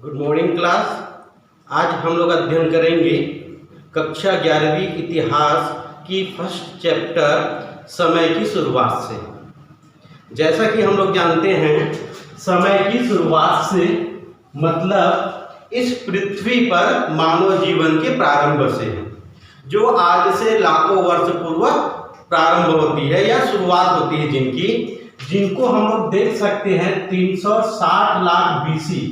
Good morning class. आज हम लोग अध्ययन करेंगे कक्षा 11वीं इतिहास की फर्स्ट चैप्टर समय की शुरुआत से। जैसा कि हम लोग जानते हैं, समय की शुरुआत से मतलब इस पृथ्वी पर मानव जीवन के प्रारंभ से है, जो आज से लाखों वर्ष पूर्व प्रारंभ होती है या शुरुआत होती है, जिनको हम लोग देख सकते हैं 360 लाख बीसी।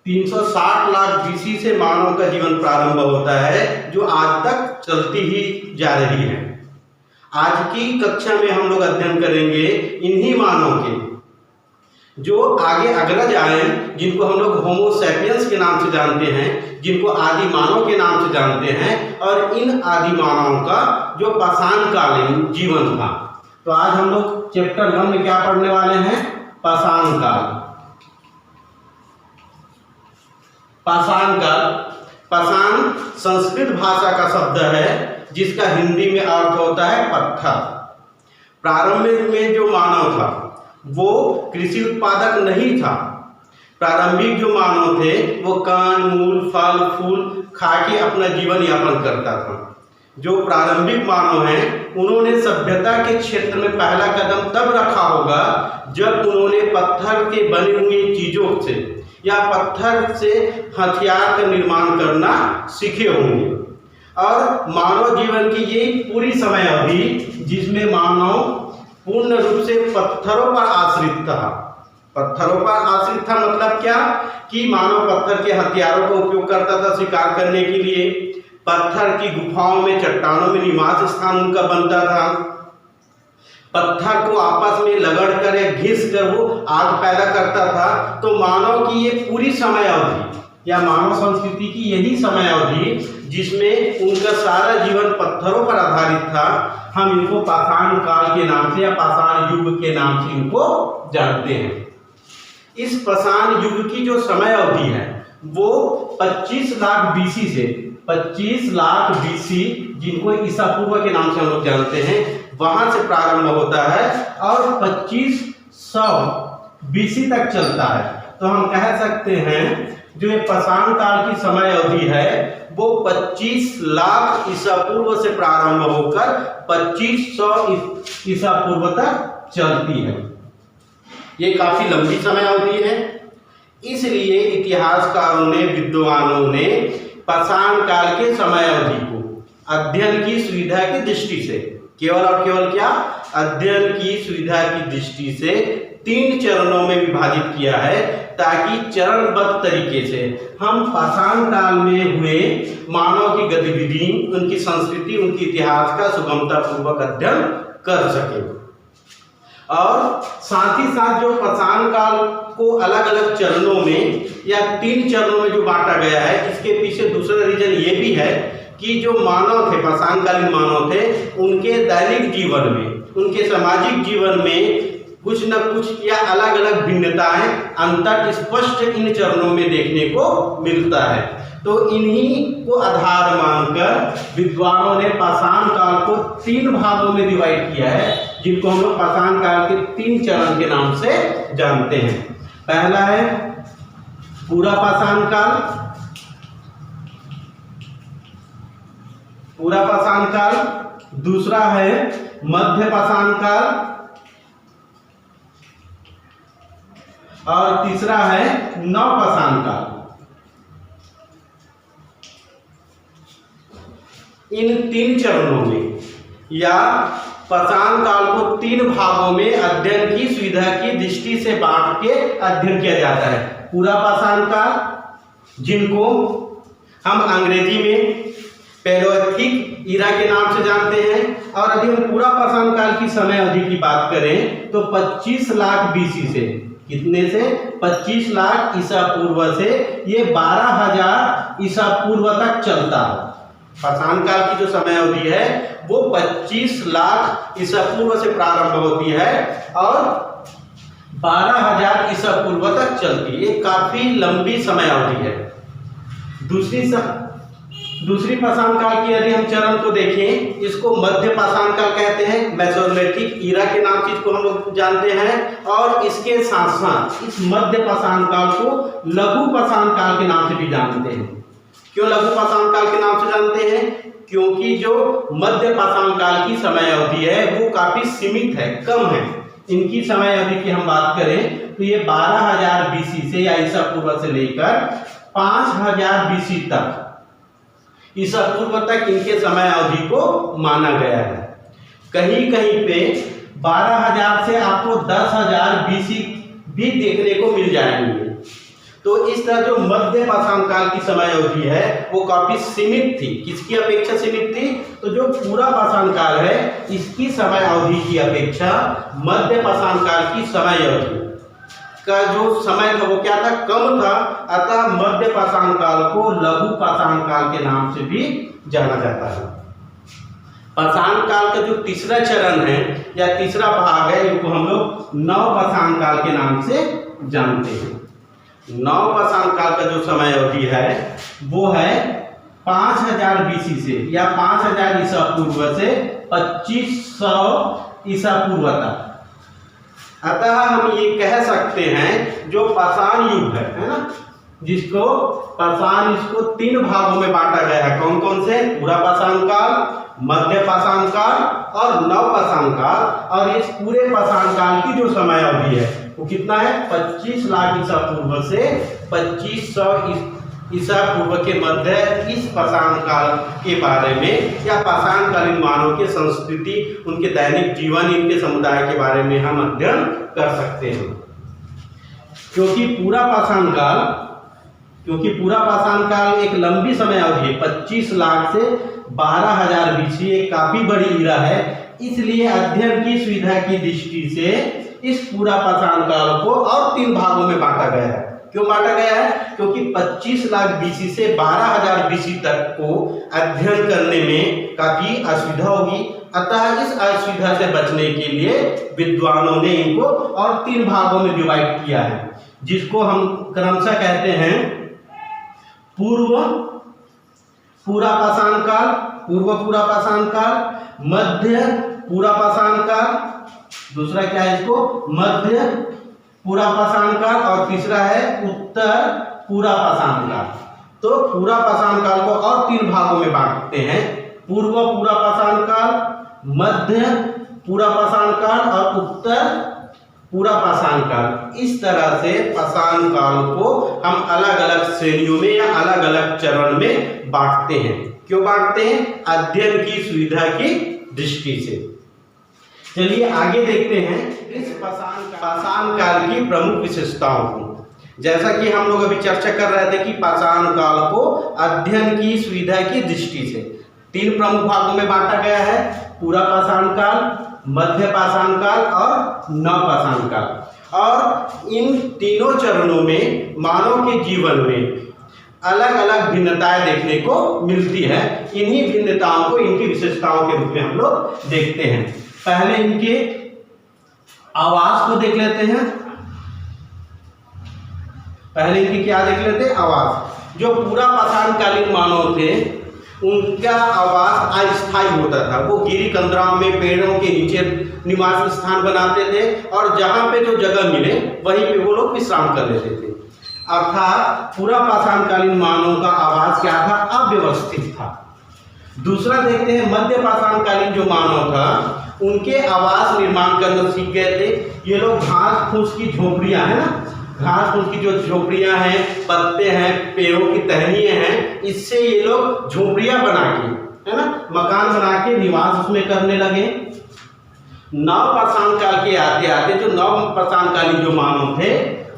360 लाख बीसी से मानव का जीवन प्रारंभ होता है, जो आज तक चलती ही जा रही है। आज की कक्षा में हम लोग अध्ययन करेंगे इन्हीं मानव के जो आगे अग्रज आए, जिनको हम लोग होमो सैपियंस के नाम से जानते हैं, जिनको आदि मानव के नाम से जानते हैं, और इन आदि मानव का जो पाषाणकालीन जीवन था। तो आज हम लोग चैप्टर 1 में क्या पढ़ने वाले हैं? पाषाण काल। पाषाण काल, पाषाण संस्कृत भाषा का शब्द है, जिसका हिंदी में अर्थ होता है पत्थर। प्रारंभिक में जो मानव था वो कृषि उत्पादक नहीं था। प्रारंभिक जो मानव थे वो कांड मूल फल फूल खा के अपना जीवन यापन करता था। जो प्रारंभिक मानव हैं, उन्होंने सभ्यता के क्षेत्र में पहला कदम तब रखा होगा जब उन्होंने पत्थर के बने हुए चीजों से या पत्थर से हथियार का निर्माण करना सीखे होंगे। और मानव जीवन की ये पूरी समय अवधि जिसमें मानव पूर्ण रूप से पत्थरों पर आश्रित था। पत्थरों पर आश्रित था मतलब क्या कि मानव पत्थर के हथियारों का उपयोग करता था शिकार करने के लिए। पत्थर की गुफाओं में, चट्टानों में निवास स्थान उनका बनता था। पत्थर को आपस में लगड़ कर या घिस कर वो आग पैदा करता था। तो मानव की ये पूरी समय अवधि या मानव संस्कृति की यही समय अवधि जिसमें उनका सारा जीवन पत्थरों पर आधारित था, हम इनको पाषाण काल के नाम से या पाषाण युग के नाम से इनको जानते हैं। इस पाषाण युग की जो समय अवधि है वो 25 लाख बीसी से 25 लाख बीसी, जिनको ईसा पूर्व के नाम से हम लोग जानते हैं, वहां से प्रारंभ होता है और 2500 बीसी तक चलता है। तो हम कह सकते हैं जो ये पाषाण काल की समय अवधि है वो 25 लाख ईसा पूर्व से प्रारंभ होकर 2500 ईसा पूर्व तक चलती है। ये काफी लंबी समय अवधि है। इसलिए इतिहासकारों ने, विद्वानों ने पाषाण काल के समय अवधि को अध्ययन की सुविधा की दृष्टि से, केवल और केवल क्या, अध्ययन की सुविधा की दृष्टि से 3 चरणों में विभाजित किया है, ताकि चरणबद्ध तरीके से हम पाषाण काल में हुए मानव की गतिविधि, उनकी संस्कृति, उनके इतिहास का सुगमता पूर्वक अध्ययन कर सके। और साथ ही साथ जो पाषाण काल को अलग अलग चरणों में या 3 चरणों में जो बांटा गया है, इसके पीछे दूसरा रीजन ये भी है कि जो मानव थे, पाषाणकालीन मानव थे, उनके दैनिक जीवन में, उनके सामाजिक जीवन में कुछ न कुछ या अलग अलग भिन्नताएं, अंतर स्पष्ट इन चरणों में देखने को मिलता है। तो इन्हीं को आधार मानकर विद्वानों ने पाषाण काल को 3 भागों में डिवाइड किया है, जिनको हम लोग पाषाण काल के 3 चरण के नाम से जानते हैं। पहला है पूरा पाषाण काल, पूरा पाषाण काल। दूसरा है मध्य पाषाण काल, और तीसरा है नव पाषाण काल। इन 3 चरणों में या पाषाण काल को 3 भागों में अध्ययन की सुविधा की दृष्टि से बांट के अध्ययन किया जाता है। पूरा पाषाण काल, जिनको हम अंग्रेजी में पैलियोलिथिक ईरा के नाम से जानते हैं, और यदि हम पूरा पाषाण काल की समय अवधि की बात करें तो 25 लाख बीसी से, कितने से, 25 लाख ईसा पूर्व से ये 12,000 ईसा पूर्व तक चलता है। पाषाण काल की जो समय अवधि है वो 25 लाख ईसा पूर्व से प्रारंभ होती है और 12,000 ईसा पूर्व तक चलती है। ये काफी लंबी समय अवधि है। दूसरी पाषाण काल की यदि हम चरण को देखें, इसको मध्य पाषाण काल कहते हैं, मेसोलिथिक ईरा के नाम से इसको हम लोग जानते हैं। और इसके साथ साथ इस मध्य पाषाण काल को लघु पाषाण काल के नाम से भी जानते हैं। क्यों लघु पाषाण काल के नाम से जानते हैं? क्योंकि जो मध्य पाषाण काल की समय अवधि है वो काफी सीमित है, कम है। इनकी समय अवधि की हम बात करें तो ये 12,000 बीसी से या ईसा पूर्व से लेकर 5,000 बीसी तक, ईसा पूर्व तक इनके समय अवधि को माना गया है। कहीं कहीं पे 12,000 से आपको 10,000 बीसी भी देखने को मिल जाएंगे। तो इस तरह जो मध्य पाषाण काल की समय अवधि है वो काफी सीमित थी। किसकी अपेक्षा सीमित थी? तो जो पूरा पाषाण काल है इसकी समय अवधि की अपेक्षा मध्य पाषाण काल की समय अवधि का जो समय था वो क्या था? कम था। अतः मध्य पाषाण काल को लघु पाषाण काल के नाम से भी जाना जाता है। पाषाण काल का जो तीसरा चरण है या तीसरा भाग है इनको हम लोग नव पाषाण काल के नाम से जानते हैं। नव पाषाण काल का जो समय अवधि है वो है 5,000 बीसी से या 5,000 ईसा पूर्व से 2500 ईसा पूर्व तक। अतः हम ये कह सकते हैं जो पाषाण युग है ना, जिसको पाषाण, इसको 3 भागों में बांटा गया है। कौन कौन से? पूरा पाषाण काल, मध्य पाषाण काल और नव पाषाण काल। और इस पूरे पाषाण काल की जो समय अवधि है वो कितना है? 25 लाख ईसा पूर्व से 2500 ईसा पूर्व के मध्य इस पाषाण काल के बारे में या पाषाण कालीन मानव के संस्कृति, उनके दैनिक जीवन, इनके समुदाय के बारे में हम अध्ययन कर सकते हैं। क्योंकि पूरा पाषाण काल एक लंबी समय अवधि है, 25 लाख से 12,000 बीसी, एक काफी बड़ी ईरा है। इसलिए अध्ययन की सुविधा की दृष्टि से इस पूरा पाषाण काल को और 3 भागों में बांटा गया है। क्यों बांटा गया है? क्योंकि 25 लाख बीसी से 12,000 बीसी तक को अध्ययन करने में काफी असुविधा होगी। अतः इस असुविधा से बचने के लिए विद्वानों ने इनको और 3 भागों में डिवाइड किया है, जिसको हम क्रमशः कहते हैं पूर्व पूरा पाषाण काल, पूर्व पूरा पाषाण काल, मध्य पूरा पाषाण काल, दूसरा क्या है इसको? मध्य पूरा पाषाण काल, और तीसरा है उत्तर पूरा पाषाण काल। तो पूरा पाषाण काल को और 3 भागों में बांटते हैं, पूर्व पूरा पाषाण काल, मध्य पूरा पाषाण काल और उत्तर पूरा पाषाण काल। इस तरह से पाषाण काल को हम अलग अलग श्रेणियों में या अलग अलग चरण में बांटते हैं। क्यों बांटते हैं? अध्ययन की सुविधा की दृष्टि से। चलिए आगे देखते हैं इस पाषाण काल की प्रमुख विशेषताओं को। जैसा कि हम लोग अभी चर्चा कर रहे थे कि पाषाण काल को अध्ययन की सुविधा की दृष्टि से 3 प्रमुख भागों में बांटा गया है, पूरा पाषाण काल, मध्य पाषाण काल और नव पाषाण काल। और इन तीनों चरणों में मानव के जीवन में अलग अलग भिन्नताएं देखने को मिलती है। इन्हीं भिन्नताओं को, इनकी विशेषताओं के रूप में हम लोग देखते हैं। पहले इनके आवास को देख लेते हैं। पहले इनकी क्या देख लेते हैं? आवास। जो पूरा पाषाण कालीन मानव थे उनका आवास अस्थायी होता था। वो गिरी कंदराओं में पेड़ों के नीचे निवास स्थान बनाते थे और जहां पे जो जगह मिले वहीं पे वो लोग विश्राम कर लेते थे। अर्थात पूरा पाषाण कालीन मानव का आवास क्या था? अव्यवस्थित था। दूसरा देखते हैं मध्य पाषाण कालीन जो मानव था उनके आवास निर्माण करना सीख गए थे। ये लोग घास फूस की झोपड़ियां है ना, घास फूस की जो झोपड़ियां हैं, पत्ते हैं, पेड़ों की टहनियां हैं, इससे ये लोग झोपड़ियां बना के, है ना, मकान बना के निवास उसमें करने लगे। नव पाषाण काल के आते आते जो नव पाषाण कालीन जो मानव थे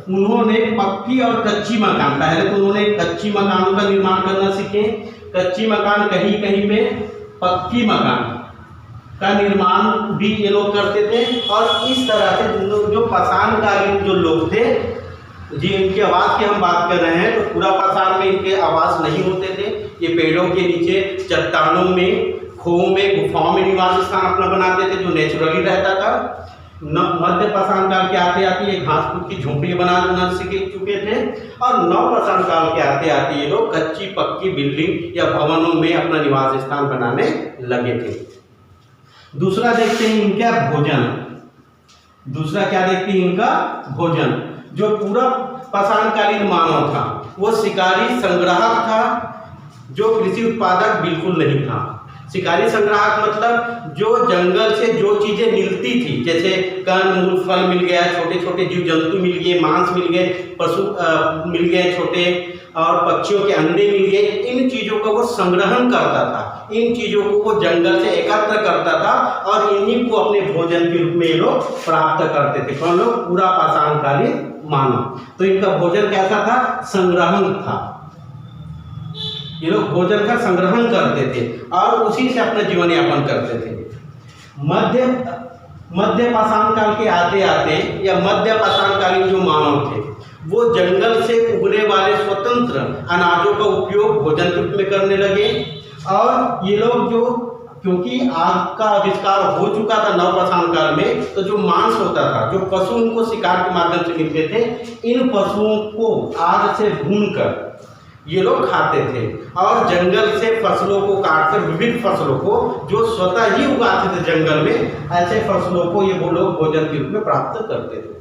उन्होंने पक्की और कच्ची मकान, पहले तो उन्होंने कच्ची मकानों का निर्माण करना सीखे। कच्ची मकान, कहीं कहीं में पक्की मकान का निर्माण भी ये लोग करते थे। और इस तरह से जो पाषाण कालीन जो लोग थे, जी इनके आवास की हम बात कर रहे हैं, तो पूरा पाषाण में इनके आवास नहीं होते थे। ये पेड़ों के नीचे, चट्टानों में, खोह में, गुफाओं में निवास स्थान अपना बनाते थे, जो नेचुरली रहता था। मध्य पाषाण काल के आते आते ये घास फूस की झोंपड़ी बनाना सीख चुके थे, और नव पाषाण काल के आते आते ये लोग कच्ची पक्की बिल्डिंग या भवनों में अपना निवास स्थान बनाने लगे थे। दूसरा देखते हैं इनका भोजन। दूसरा क्या देखते हैं इनका भोजन। जो पूरा पाषाणकालीन मानव था वो शिकारी संग्राहक था, जो कृषि उत्पादक बिल्कुल नहीं था। शिकारी संग्राहक मतलब जो जंगल से जो चीजें मिलती थी, जैसे कंद मूल फल मिल गया, छोटे छोटे जीव जंतु मिल गए, मांस मिल गए, पशु मिल गए छोटे, और पक्षियों के अंडे मिल गए, इन चीजों का वो संग्रहण करता था, इन चीजों को वो जंगल से एकत्र करता था और इन्हीं को अपने भोजन के रूप में ये लोग प्राप्त करते थे। कौन लोग? पूरा पाषाणकालीन मानव। तो इनका भोजन कैसा था? संग्रहण था। ये लोग भोजन का संग्रहण करते थे और उसी से अपना जीवन यापन करते थे। मध्य पाषाण काल के आते आते या मध्य पाषाणकालीन जो मानव थे वो जंगल से उगने वाले स्वतंत्र अनाजों का उपयोग भोजन के रूप में करने लगे। और ये लोग जो, क्योंकि आग का आविष्कार हो चुका था नव पाषाण काल में, तो जो मांस होता था, जो पशु उनको शिकार के माध्यम से मिलते थे, इन पशुओं को आग से भूनकर ये लोग खाते थे। और जंगल से फसलों को काटकर, विविध फसलों को जो स्वतः ही उगाते थे जंगल में, ऐसे फसलों को ये वो लोग भोजन के रूप में प्राप्त करते थे।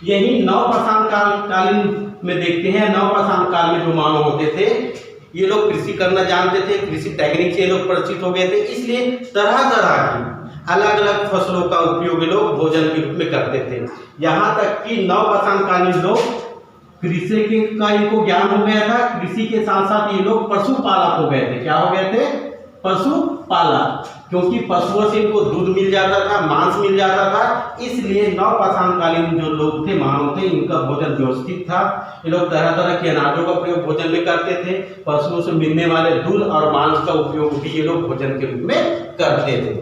यही नव पाषाण कालीन में देखते हैं। नव पाषाण काल में जो मानव होते थे ये लोग कृषि करना जानते थे, कृषि टेक्निक से ये लोग परिचित हो गए थे, इसलिए तरह तरह की अलग अलग फसलों का उपयोग ये लोग भोजन के रूप में करते थे। यहाँ तक कि नव पाषाण कालीन लोग कृषि के का इनको ज्ञान हो गया था। कृषि के साथ साथ ये लोग पशुपालक हो गए थे। क्या हो गए थे? पशुपालक, क्योंकि पशुओं से इनको दूध मिल जाता था, मांस मिल जाता था, इसलिए नव पाषाणकालीन जो लोग थे, मानव थे, इनका भोजन व्यवस्थित था। ये लोग तरह तरह के अनाजों का प्रयोग भोजन में करते थे। पशुओं से मिलने वाले दूध और मांस का उपयोग भी ये लोग भोजन के रूप में करते थे।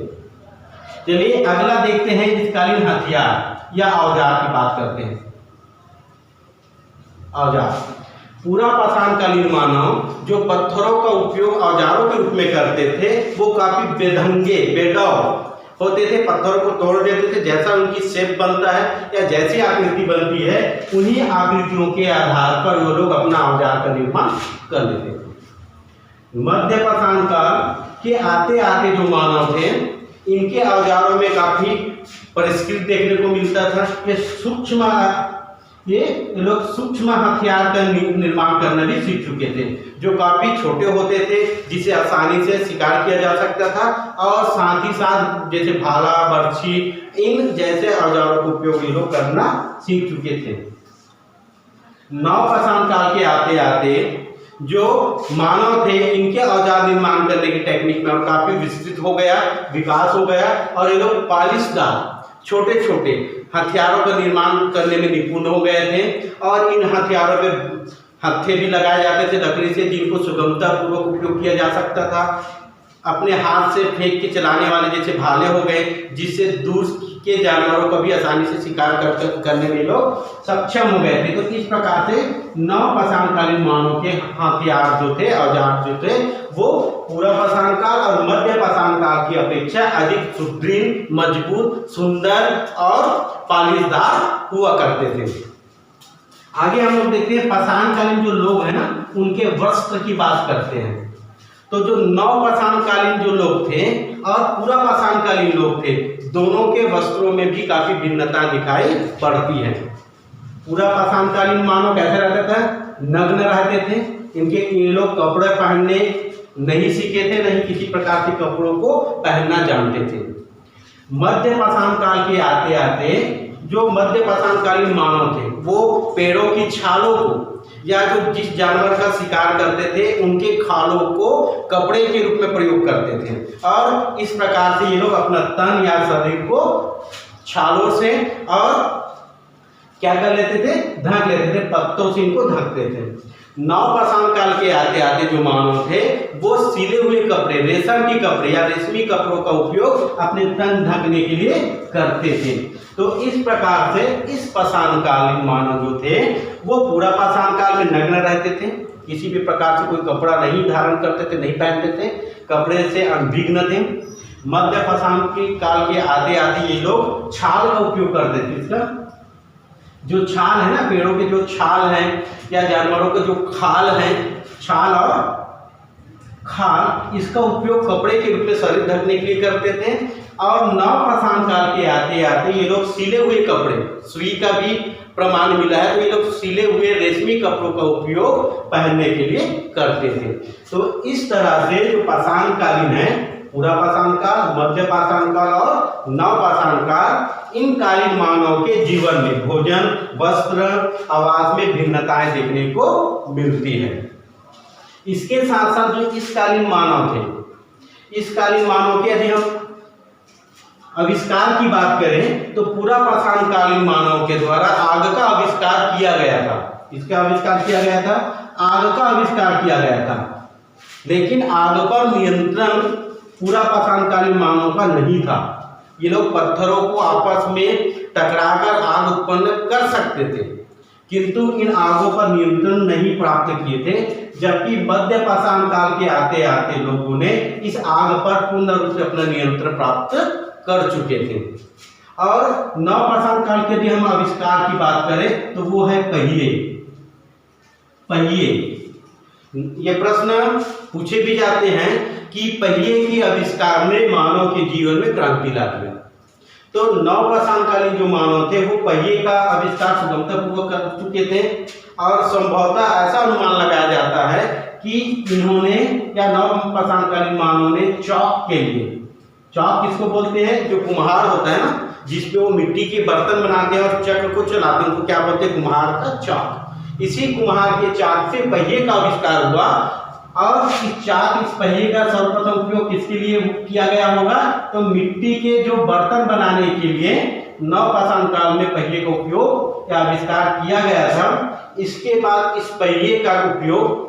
चलिए अगला देखते हैं इस कालीन हथियार या औजार की बात करते हैं। औजार। पूरा पाषाणकालीन मानव जो पत्थरों का उपयोग औजारों के रूप में करते थे वो काफी बेढंगे, बेडौल होते थे। पत्थरों को तोड़ देते थे, जैसा उनकी शेप बनता है या जैसी आकृति बनती है उन्हीं आकृतियों के आधार पर वो लोग अपना औजार का निर्माण कर लेते थे। मध्य पाषाण काल के आते आते जो मानव थे इनके औजारों में काफी परिष्कृत देखने को मिलता था। ये लोग सूक्ष्म हथियार का निर्माण करना भी सीख चुके थे, जो काफी छोटे होते थे, जिसे आसानी से शिकार किया जा सकता था, और साथ ही साथ जैसे भाला, बर्छी, इन जैसे औजारों का उपयोग ये लोग करना सीख चुके थे। नव पाषाण काल के आते आते जो मानव थे इनके औजार निर्माण करने की टेक्निक में काफी विस्तृत हो गया, विकास हो गया, और ये लोग पालिशदार छोटे छोटे हथियारों का निर्माण करने में निपुण हो गए थे। और इन हथियारों पे हत्थे भी लगाए जाते थे लकड़ी से, जिनको सुगमता पूर्वक उपयोग किया जा सकता था। अपने हाथ से फेंक के चलाने वाले जैसे भाले हो गए, जिससे दूर के जानवरों का भी आसानी से शिकार करने में लोग सक्षम हो गए थे। तो इस प्रकार से नव पाषाणकालीन मानव के हथियार जो थे, औजार जो थे, वो पूरा पाषाण काल और मध्य पाषाण काल की अपेक्षा अधिक सुदृढ़, मजबूत, सुंदर और पालिशदार हुआ करते थे। आगे हम लोग देखते हैं पाषाणकालीन जो लोग हैं ना, उनके वस्त्र की बात करते हैं। तो जो नव पाषाणकालीन जो लोग थे और पूरा पाषाणकालीन लोग थे, दोनों के वस्त्रों में भी काफी भिन्नता दिखाई पड़ती है। पूरा पाषाणकालीन मानव कैसे रहता था? नग्न रहते थे। ये लोग कपड़े पहनने नहीं सीखे थे, नहीं किसी प्रकार के कपड़ों को पहनना जानते थे। मध्य पाषाण काल के आते आते जो मध्य पाषाणकालीन मानव थे वो पेड़ों की छालों को या जो जिस जानवर का शिकार करते थे उनके खालों को कपड़े के रूप में प्रयोग करते थे, और इस प्रकार से ये लोग अपना तन या शरीर को छालों से और क्या कर लेते थे? ढक लेते थे, पत्तों से इनको ढकते थे। नव पाषाण काल के आते आते जो मानव थे वो सिले हुए कपड़े, रेशम के कपड़े या रेशमी कपड़ों का उपयोग अपने तन ढकने के लिए करते थे। तो इस प्रकार से इस पाषाणकालीन मानव जो थे वो पूरा पाषाण काल में नग्न रहते थे, किसी भी प्रकार से कोई कपड़ा नहीं धारण करते थे, नहीं पहनते थे, कपड़े से अनभिज्ञ थे। मध्य पाषाण काल के आते आते ये लोग छाल का उपयोग करते थे। इसका जो छाल है ना, पेड़ों के जो छाल है या जानवरों के जो खाल है, छाल और खाल, इसका उपयोग कपड़े के रूप में शरीर ढकने के लिए करते थे। और नव पाषाण काल के आते आते ये लोग सिले हुए कपड़े, सुई का भी प्रमाण मिला है, तो ये लोग सिले हुए रेशमी कपड़ों का उपयोग पहनने के लिए करते थे। तो इस तरह से जो पाषाण कालीन है, पूरा पाषाण काल, मध्य पाषाण काल और नव पाषाण काल, इन कालीन मानव के जीवन में भोजन, वस्त्र, आवास में भिन्नताएं देखने को मिलती है। इसके साथ साथ जो इस कालीन मानव थे, इस कालीन मानव के यदि हम आविष्कार की बात करें तो पूरा पाषाण कालीन मानव के द्वारा आग का आविष्कार किया गया था। इसका आविष्कार किया गया था, आग का आविष्कार किया गया था। लेकिन आग पर नियंत्रण पूरा पाषाण कालीन मानव का नहीं था। ये लोग पत्थरों को आपस में टकराकर आग उत्पन्न कर सकते थे, किंतु इन आगों पर नियंत्रण नहीं प्राप्त किए थे। जबकि मध्य पाषाण काल के आते आते लोगों ने इस आग पर पूर्ण रूप से अपना नियंत्रण प्राप्त कर चुके थे। और नव पाषाण काल के यदि हम आविष्कार की बात करें तो वो है पहिए। पहिए, ये प्रश्न पूछे भी जाते हैं कि पहिए के आविष्कार ने मानव के जीवन में क्रांति ला दी। तो नव पाषाण कालीन जो मानव थे वो पहिए का आविष्कार सुगमतापूर्वक कर चुके थे। और संभवतः ऐसा अनुमान लगाया जाता है कि इन्होंने या नव पाषाण कालीन मानव ने चौक के लिए, चौक किसको बोलते हैं, जो कुम्हार होता है ना, जिसपे वो मिट्टी के बर्तन बनाते हैं और चक्र को चलाते हैं, उनको क्या बोलते हैं, कुम्हार का चाक। इसी कुम्हार के चाक से पहिए का आविष्कार हुआ। और इस चाक, इस पहिए का सर्वप्रथम उपयोग किसके लिए किया गया होगा, तो मिट्टी के जो बर्तन बनाने के लिए नव पाषाण काल में पहिए का उपयोग या आविष्कार किया गया था। इसके बाद इस पहिए का उपयोग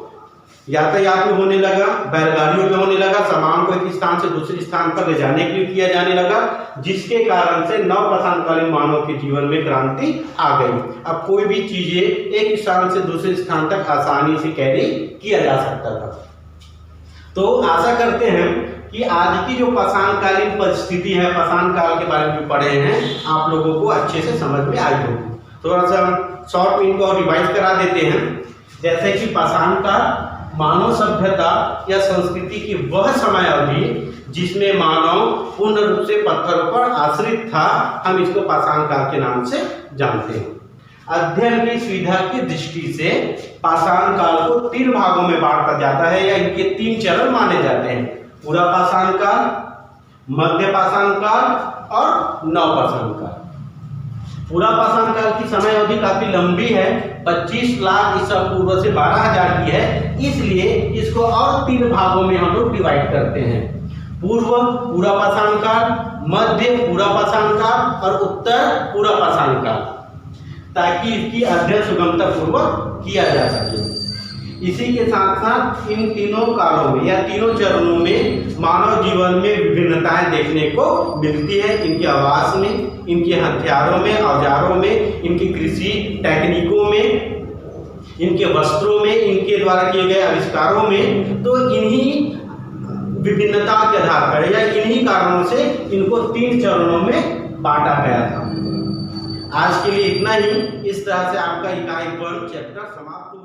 यातायात में होने लगा, बैलगाड़ियों में होने लगा, सामान को एक स्थान से दूसरे स्थान पर ले जाने के लिए किया जाने लगा, जिसके कारण से नव पाषाण कालीन मानव के जीवन में क्रांति आ गई। अब कोई भी चीजें एक स्थान से दूसरे स्थान तक आसानी से कैरी किया जा सकता था। तो आशा करते हैं कि आज की जो पाषाण कालीन परिस्थिति है, पाषाण काल के बारे में जो पढ़े हैं, आप लोगों को अच्छे से समझ में आई होगी। थोड़ा सा शॉर्ट में इनको रिवाइज करा देते हैं। जैसे कि पाषाण काल मानव सभ्यता या संस्कृति की वह समय अवधि जिसमें मानव पूर्ण रूप से पत्थरों पर आश्रित था, हम इसको पाषाण काल के नाम से जानते हैं। अध्ययन की सुविधा की दृष्टि से पाषाण काल को 3 भागों में बांटा जाता है या इनके 3 चरण माने जाते हैं। पूरा पाषाण काल, मध्य पाषाण काल और नव पाषाण काल। पूरा पाषाण काल की समय अवधि काफी लंबी है, 25 लाख ईसा पूर्व से 12,000 की है, इसलिए इसको और 3 भागों में हम लोग डिवाइड करते हैं। पूर्व पूरा पाषाण काल, मध्य पूरा पाषाण काल और उत्तर पूरा पाषाण काल, ताकि इसकी अध्ययन सुगमतापूर्वक किया जा सके। इसी के साथ साथ इन तीनों कालों में या तीनों चरणों में मानव जीवन में विभिन्नताएं देखने को मिलती है। इनके आवास में, इनके हथियारों में, औजारों में, इनकी कृषि टेक्निकों में, इनके वस्त्रों में, इनके द्वारा किए गए आविष्कारों में। तो इन्हीं विभिन्नता के आधार पर या इन्हीं कारणों से इनको 3 चरणों में बांटा गया था। आज के लिए इतना ही। इस तरह से आपका इकाई 1 चैप्टर समाप्त।